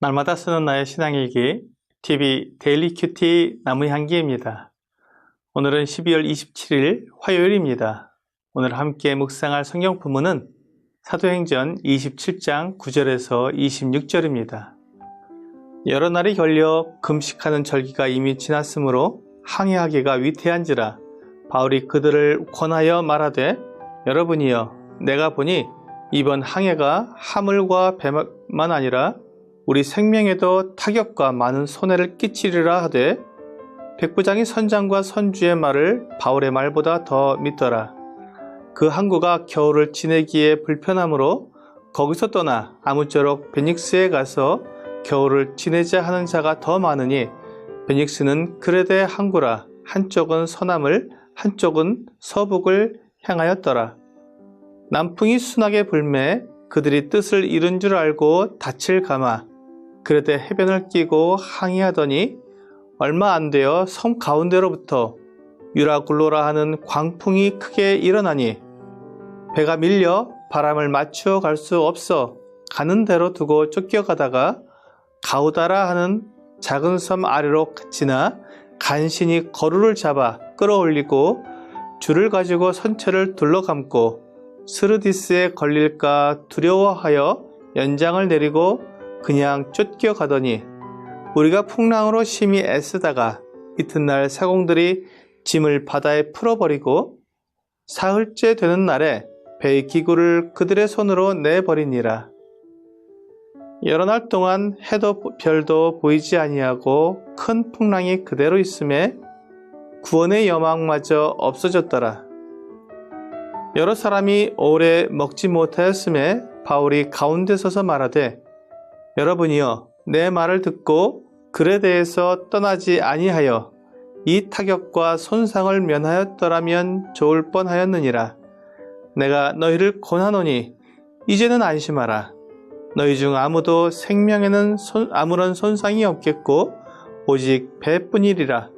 날마다 쓰는 나의 신앙일기 TV 데일리 큐티 나무향기입니다. 오늘은 12월 27일 화요일입니다. 오늘 함께 묵상할 성경 본문은 사도행전 27장 9절에서 26절입니다. 여러 날이 걸려 금식하는 절기가 이미 지났으므로 항해하기가 위태한지라 바울이 그들을 권하여 말하되 여러분이여 내가 보니 이번 항해가 하물과 배만 아니라 우리 생명에도 타격과 많은 손해를 끼치리라 하되 백부장이 선장과 선주의 말을 바울의 말보다 더 믿더라. 그 항구가 겨울을 지내기에 불편하므로 거기서 떠나 아무쪼록 베닉스에 가서 겨울을 지내자 하는 자가 더 많으니 베닉스는 그레데 항구라 한쪽은 서남을 한쪽은 서북을 향하였더라. 남풍이 순하게 불매 그들이 뜻을 이룬 줄 알고 닻을 감아 그레데 해변을 끼고 항해하더니 얼마 안 되어 섬 가운데로부터 유라굴로라 하는 광풍이 크게 일어나니 배가 밀려 바람을 맞추어 갈 수 없어 가는 대로 두고 쫓겨가다가 가우다라 하는 작은 섬 아래로 지나 간신히 거루를 잡아 끌어올리고 줄을 가지고 선체를 둘러감고 스르디스에 걸릴까 두려워하여 연장을 내리고 그냥 쫓겨가더니 우리가 풍랑으로 심히 애쓰다가 이튿날 사공들이 짐을 바다에 풀어버리고 사흘째 되는 날에 배의 기구를 그들의 손으로 내버리니라. 여러 날 동안 해도 별도 보이지 아니하고 큰 풍랑이 그대로 있음에 구원의 여망마저 없어졌더라. 여러 사람이 오래 먹지 못하였음에 바울이 가운데 서서 말하되 여러분이여 내 말을 듣고 그레데에서 떠나지 아니하여 이 타격과 손상을 면하였더라면 좋을 뻔하였느니라. 내가 너희를 권하노니 이제는 안심하라. 너희 중 아무도 생명에는 아무런 손상이 없겠고 오직 배뿐이리라.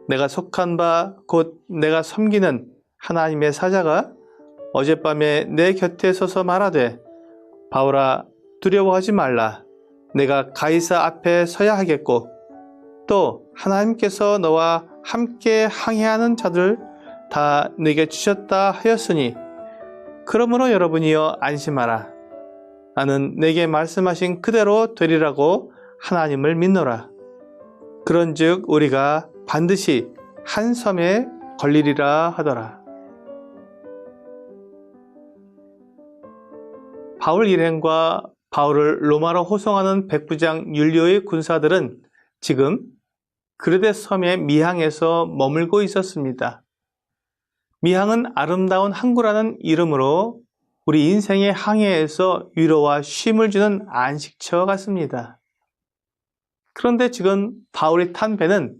내가 속한 바 곧 내가 섬기는 하나님의 사자가 어젯밤에 내 곁에 서서 말하되 바울아 두려워하지 말라. 내가 가이사 앞에 서야 하겠고 또 하나님께서 너와 함께 항해하는 자들 다 네게 주셨다 하였으니 그러므로 여러분이여 안심하라. 나는 내게 말씀하신 그대로 되리라고 하나님을 믿노라. 그런즉 우리가 반드시 한 섬에 걸리리라 하더라. 바울 일행과 바울을 로마로 호송하는 백부장 율리오의 군사들은 지금 그레데 섬의 미항에서 머물고 있었습니다. 미항은 아름다운 항구라는 이름으로 우리 인생의 항해에서 위로와 쉼을 주는 안식처 같습니다. 그런데 지금 바울이 탄 배는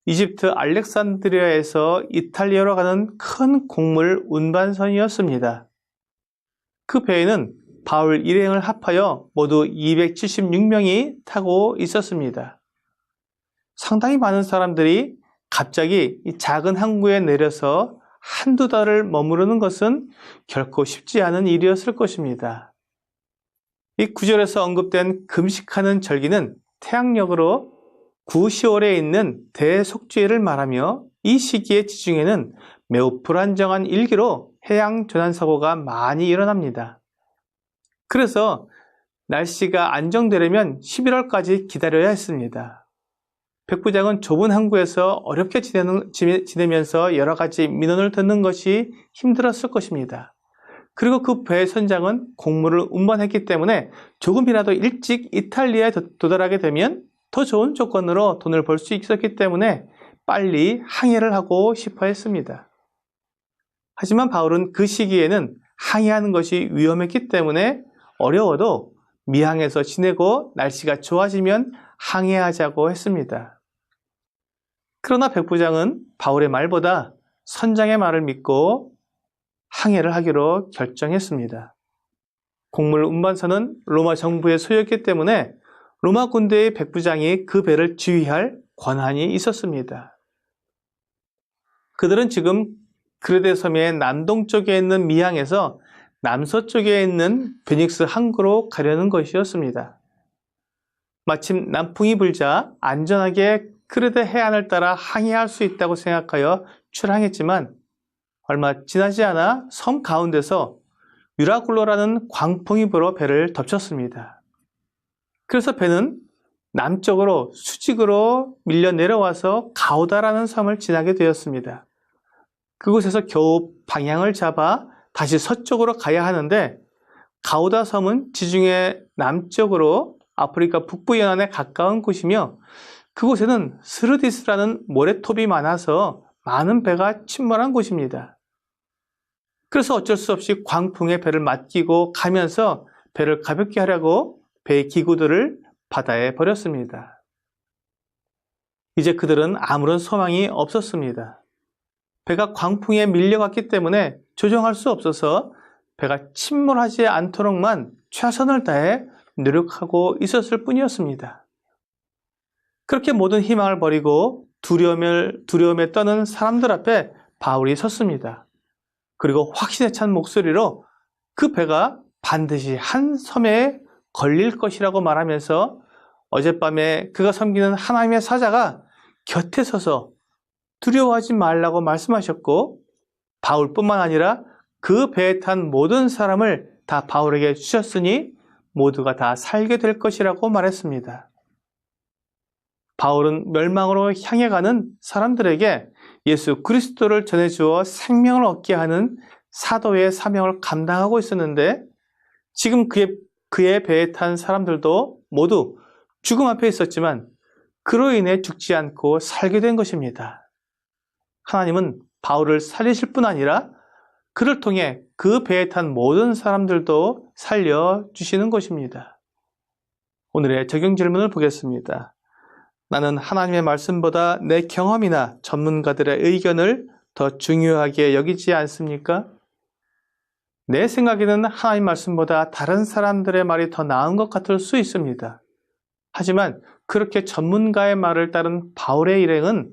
이집트 알렉산드리아에서 이탈리아로 가는 큰 곡물 운반선이었습니다. 그 배에는 바울 일행을 합하여 모두 276명이 타고 있었습니다. 상당히 많은 사람들이 갑자기 이 작은 항구에 내려서 한두 달을 머무르는 것은 결코 쉽지 않은 일이었을 것입니다. 이 구절에서 언급된 금식하는 절기는 태양력으로 9, 10월에 있는 대속죄를 말하며 이 시기의 지중해는 매우 불안정한 일기로 해양 조난사고가 많이 일어납니다. 그래서 날씨가 안정되려면 11월까지 기다려야 했습니다. 백부장은 좁은 항구에서 어렵게 지내면서 여러 가지 민원을 듣는 것이 힘들었을 것입니다. 그리고 그 배의 선장은 곡물을 운반했기 때문에 조금이라도 일찍 이탈리아에 도달하게 되면 더 좋은 조건으로 돈을 벌 수 있었기 때문에 빨리 항해를 하고 싶어 했습니다. 하지만 바울은 그 시기에는 항해하는 것이 위험했기 때문에 어려워도 미항에서 지내고 날씨가 좋아지면 항해하자고 했습니다. 그러나 백부장은 바울의 말보다 선장의 말을 믿고 항해를 하기로 결정했습니다. 곡물 운반선은 로마 정부의 소유였기 때문에 로마 군대의 백부장이 그 배를 지휘할 권한이 있었습니다. 그들은 지금 그레데 섬의 남동쪽에 있는 미항에서 남서쪽에 있는 베닉스 항구로 가려는 것이었습니다. 마침 남풍이 불자 안전하게 크레데 해안을 따라 항해할 수 있다고 생각하여 출항했지만 얼마 지나지 않아 섬 가운데서 유라굴로라는 광풍이 불어 배를 덮쳤습니다. 그래서 배는 남쪽으로 수직으로 밀려 내려와서 가우다라는 섬을 지나게 되었습니다. 그곳에서 겨우 방향을 잡아 다시 서쪽으로 가야 하는데 가우다 섬은 지중해 남쪽으로 아프리카 북부 연안에 가까운 곳이며 그곳에는 스르디스라는 모래톱이 많아서 많은 배가 침몰한 곳입니다. 그래서 어쩔 수 없이 광풍에 배를 맡기고 가면서 배를 가볍게 하려고 배의 기구들을 바다에 버렸습니다. 이제 그들은 아무런 소망이 없었습니다. 배가 광풍에 밀려갔기 때문에 조정할 수 없어서 배가 침몰하지 않도록만 최선을 다해 노력하고 있었을 뿐이었습니다. 그렇게 모든 희망을 버리고 두려움에 떠는 사람들 앞에 바울이 섰습니다. 그리고 확신에 찬 목소리로 그 배가 반드시 한 섬에 걸릴 것이라고 말하면서 어젯밤에 그가 섬기는 하나님의 사자가 곁에 서서 두려워하지 말라고 말씀하셨고 바울뿐만 아니라 그 배에 탄 모든 사람을 다 바울에게 주셨으니 모두가 다 살게 될 것이라고 말했습니다. 바울은 멸망으로 향해 가는 사람들에게 예수 그리스도를 전해주어 생명을 얻게 하는 사도의 사명을 감당하고 있었는데 지금 그의 배에 탄 사람들도 모두 죽음 앞에 있었지만 그로 인해 죽지 않고 살게 된 것입니다. 하나님은 바울을 살리실 뿐 아니라 그를 통해 그 배에 탄 모든 사람들도 살려주시는 것입니다. 오늘의 적용 질문을 보겠습니다. 나는 하나님의 말씀보다 내 경험이나 전문가들의 의견을 더 중요하게 여기지 않습니까? 내 생각에는 하나님 말씀보다 다른 사람들의 말이 더 나은 것 같을 수 있습니다. 하지만 그렇게 전문가의 말을 따른 바울의 일행은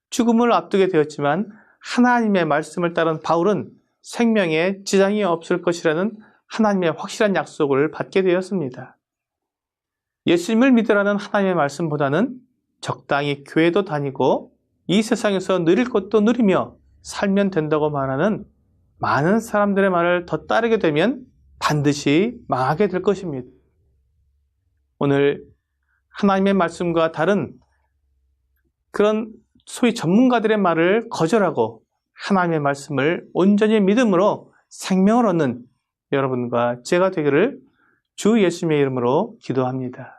죽음을 앞두게 되었지만 하나님의 말씀을 따른 바울은 생명에 지장이 없을 것이라는 하나님의 확실한 약속을 받게 되었습니다. 예수님을 믿으라는 하나님의 말씀보다는 적당히 교회도 다니고 이 세상에서 누릴 것도 누리며 살면 된다고 말하는 많은 사람들의 말을 더 따르게 되면 반드시 망하게 될 것입니다. 오늘 하나님의 말씀과 다른 그런 소위 전문가들의 말을 거절하고 하나님의 말씀을 온전히 믿음으로 생명을 얻는 여러분과 제가 되기를 주 예수님의 이름으로 기도합니다.